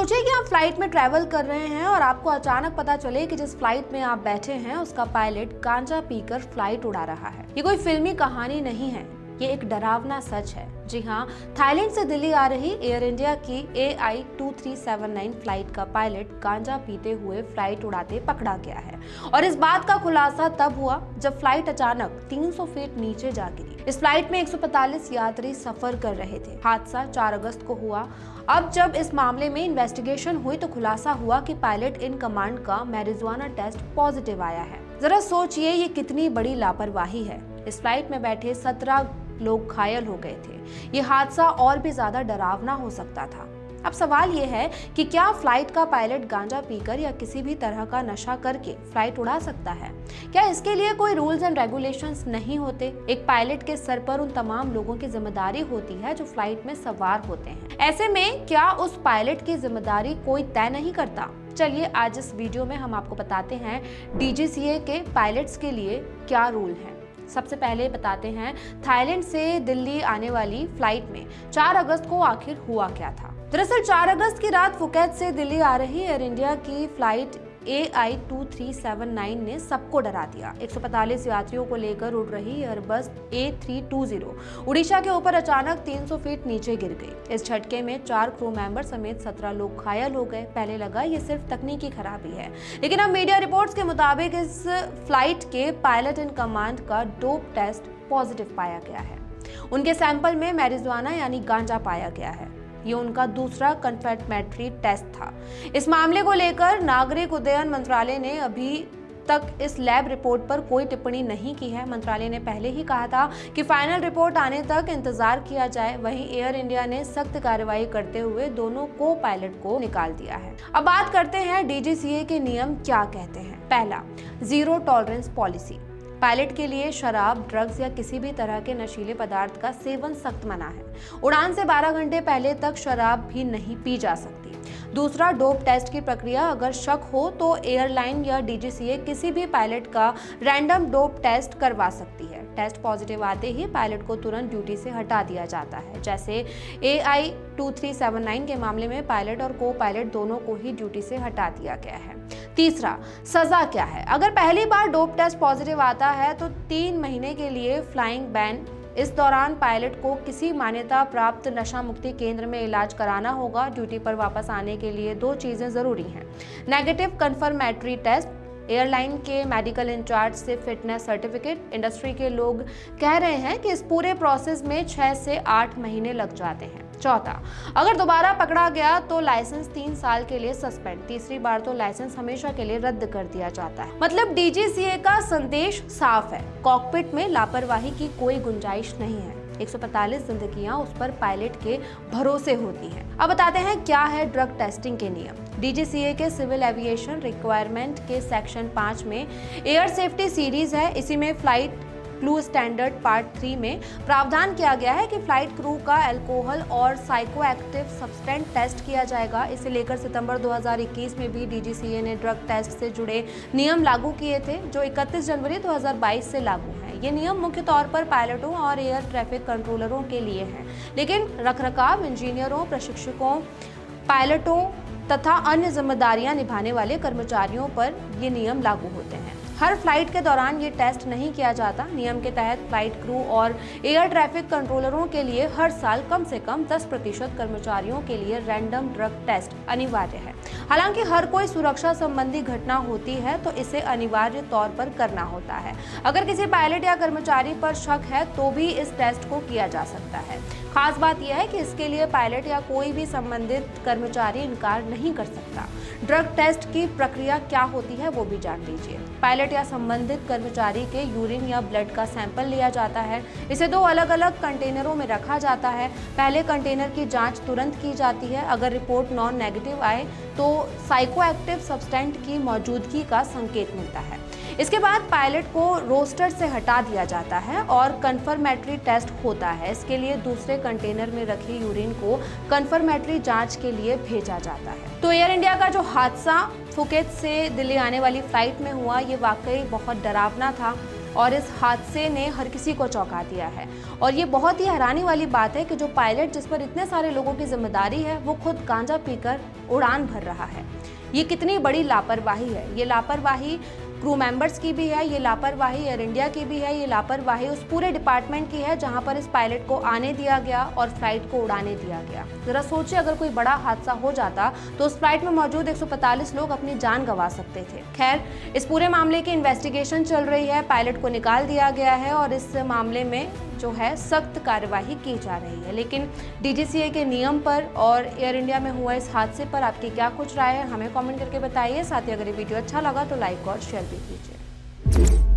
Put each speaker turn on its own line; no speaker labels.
सोचिए कि आप फ्लाइट में ट्रैवल कर रहे हैं और आपको अचानक पता चले कि जिस फ्लाइट में आप बैठे हैं उसका पायलट गांजा पीकर फ्लाइट उड़ा रहा है। ये कोई फिल्मी कहानी नहीं है, ये एक डरावना सच है। जी हाँ, थाईलैंड से दिल्ली आ रही एयर इंडिया की AI2379 फ्लाइट का पायलट गांजा पीते हुए फ्लाइट उड़ाते पकड़ा गया है और इस बात का खुलासा तब हुआ जब फ्लाइट अचानक 300 फीट नीचे जा गिरी। इस फ्लाइट में 145 यात्री सफर कर रहे थे। हादसा 4 अगस्त को हुआ। अब जब इस मामले में इन्वेस्टिगेशन हुई तो खुलासा हुआ कि पायलट इन कमांड का मैरिजुआना टेस्ट पॉजिटिव आया है। जरा सोचिए ये कितनी बड़ी लापरवाही है। इस फ्लाइट में बैठे 17 लोग घायल हो गए थे। ये हादसा और भी ज्यादा डरावना हो सकता था। अब सवाल ये है कि क्या फ्लाइट का पायलट गांजा पीकर या किसी भी तरह का नशा करके फ्लाइट उड़ा सकता है? क्या इसके लिए कोई रूल्स एंड रेगुलेशंस नहीं होते? एक पायलट के सर पर उन तमाम लोगों की जिम्मेदारी होती है जो फ्लाइट में सवार होते हैं। ऐसे में क्या उस पायलट की जिम्मेदारी कोई तय नहीं करता? चलिए आज इस वीडियो में हम आपको बताते हैं DGCA के पायलट्स के लिए क्या रूल हैं। सबसे पहले बताते हैं थाईलैंड से दिल्ली आने वाली फ्लाइट में 4 अगस्त को आखिर हुआ क्या था। दरअसल 4 अगस्त की रात फुकेत से दिल्ली आ रही एयर इंडिया की फ्लाइट AI2379 ने सबको डरा दिया। 145 यात्रियों को लेकर उड़ रही एयरबस A320 उड़ीसा के ऊपर अचानक 300 फीट नीचे गिर गई। इस झटके में 4 क्रू मेंबर समेत 17 लोग घायल हो गए। पहले लगा ये सिर्फ तकनीकी खराबी है, लेकिन अब मीडिया रिपोर्ट्स के मुताबिक इस फ्लाइट के पायलट इन कमांड का डोप टेस्ट पॉजिटिव पाया गया है। उनके सैंपल में मैरिजुआना यानी गांजा पाया गया है। ये उनका दूसरा कन्फर्मेटरी टेस्ट था। इस मामले को लेकर नागरिक उड्डयन मंत्रालय ने अभी तक इस लैब रिपोर्ट पर कोई टिप्पणी नहीं की है। मंत्रालय ने पहले ही कहा था कि फाइनल रिपोर्ट आने तक इंतजार किया जाए। वहीं एयर इंडिया ने सख्त कार्रवाई करते हुए दोनों को पायलट को निकाल दिया है। अब बात करते हैं DGCA के नियम क्या कहते हैं। पहला, जीरो टॉलरेंस पॉलिसी। पायलट के लिए शराब, ड्रग्स या किसी भी तरह के नशीले पदार्थ का सेवन सख्त मना है। उड़ान से 12 घंटे पहले तक शराब भी नहीं पी जा सकती। दूसरा, डोप टेस्ट की प्रक्रिया। अगर शक हो तो एयरलाइन या DGCA किसी भी पायलट का रैंडम डोप टेस्ट करवा सकती है। टेस्ट पॉजिटिव आते ही पायलट को तुरंत ड्यूटी से हटा दिया जाता है। जैसे AI2379 के मामले में पायलट और को पायलट दोनों को ही ड्यूटी से हटा दिया गया है। तीसरा, सजा क्या है। अगर पहली बार डोप टेस्ट पॉजिटिव आता है तो 3 महीने के लिए फ्लाइंग बैन। इस दौरान पायलट को किसी मान्यता प्राप्त नशा मुक्ति केंद्र में इलाज कराना होगा। ड्यूटी पर वापस आने के लिए 2 चीजें जरूरी हैं। नेगेटिव कन्फर्मेटरी टेस्ट, एयरलाइन के मेडिकल इंचार्ज से फिटनेस सर्टिफिकेट। इंडस्ट्री के लोग कह रहे हैं कि इस पूरे प्रोसेस में 6 से 8 महीने लग जाते हैं। चौथा, अगर दोबारा पकड़ा गया तो लाइसेंस 3 साल के लिए सस्पेंड। तीसरी बार तो लाइसेंस हमेशा के लिए रद्द कर दिया जाता है। मतलब DGCA का संदेश साफ है, कॉकपिट में लापरवाही की कोई गुंजाइश नहीं है। 145 जिंदगियां उस पर पायलट के भरोसे होती हैं। अब बताते हैं क्या है ड्रग टेस्टिंग के नियम। DGCA के सिविल एविएशन रिक्वायरमेंट के सेक्शन 5 में एयर सेफ्टी सीरीज है। इसी में फ्लाइट ब्लू स्टैंडर्ड पार्ट 3 में प्रावधान किया गया है कि फ्लाइट क्रू का अल्कोहल और साइकोएक्टिव सब्सटेंस टेस्ट किया जाएगा। इसे लेकर सितंबर 2021 में भी DGCA ने ड्रग टेस्ट से जुड़े नियम लागू किए थे, जो 31 जनवरी 2022 से लागू हैं। ये नियम मुख्य तौर पर पायलटों और एयर ट्रैफिक कंट्रोलरों के लिए हैं, लेकिन रखरखाव, इंजीनियरों, प्रशिक्षकों, पायलटों तथा अन्य जिम्मेदारियां निभाने वाले कर्मचारियों पर ये नियम लागू होते हैं। हर फ्लाइट के दौरान ये टेस्ट नहीं किया जाता। नियम के तहत फ्लाइट क्रू और एयर ट्रैफिक कंट्रोलरों के लिए हर साल कम से कम 10% कर्मचारियों के लिए रैंडम ड्रग टेस्ट अनिवार्य है। हालांकि हर कोई सुरक्षा संबंधी घटना होती है तो इसे अनिवार्य तौर पर करना होता है। अगर किसी पायलट या कर्मचारी पर शक है तो भी इस टेस्ट को किया जा सकता है। खास बात यह है कि इसके लिए पायलट या कोई भी संबंधित कर्मचारी इनकार नहीं कर सकता। ड्रग टेस्ट की प्रक्रिया क्या होती है वो भी जान लीजिए। पायलट या संबंधित कर्मचारी के यूरिन या ब्लड का सैंपल लिया जाता है। इसे 2 अलग अलग कंटेनरों में रखा जाता है। पहले कंटेनर की जांच तुरंत की जाती है। अगर रिपोर्ट नॉन नेगेटिव आए तो साइकोएक्टिव सब्सटेंस की मौजूदगी का संकेत मिलता है। इसके बाद पायलट को रोस्टर से हटा दिया जाता है और कन्फर्मेटरी टेस्ट होता है। इसके लिए दूसरे कंटेनर में रखी यूरिन को कन्फर्मेटरी जांच के लिए भेजा जाता है। तो एयर इंडिया का जो हादसा फुकेत से दिल्ली आने वाली फ्लाइट में हुआ, ये वाकई बहुत डरावना था। और इस हादसे ने हर किसी को चौंका दिया है। और ये बहुत ही हैरानी वाली बात है कि जो पायलट जिस पर इतने सारे लोगों की जिम्मेदारी है वो खुद गांजा पीकर उड़ान भर रहा है। ये कितनी बड़ी लापरवाही है। ये लापरवाही क्रू मेंबर्स की भी है, ये लापरवाही एयर इंडिया की भी है, ये लापरवाही उस पूरे डिपार्टमेंट की है जहां पर इस पायलट को आने दिया गया और फ्लाइट को उड़ाने दिया गया। जरा सोचिए, अगर कोई बड़ा हादसा हो जाता तो उस फ्लाइट में मौजूद 145 लोग अपनी जान गंवा सकते थे। खैर, इस पूरे मामले की इन्वेस्टिगेशन चल रही है, पायलट को निकाल दिया गया है और इस मामले में जो है सख्त कार्यवाही की जा रही है। लेकिन DGCA के नियम पर और एयर इंडिया में हुआ इस हादसे पर आपकी क्या कुछ राय है, हमें कमेंट करके बताइए। साथ ही अगर ये वीडियो अच्छा लगा तो लाइक और शेयर भी कीजिए।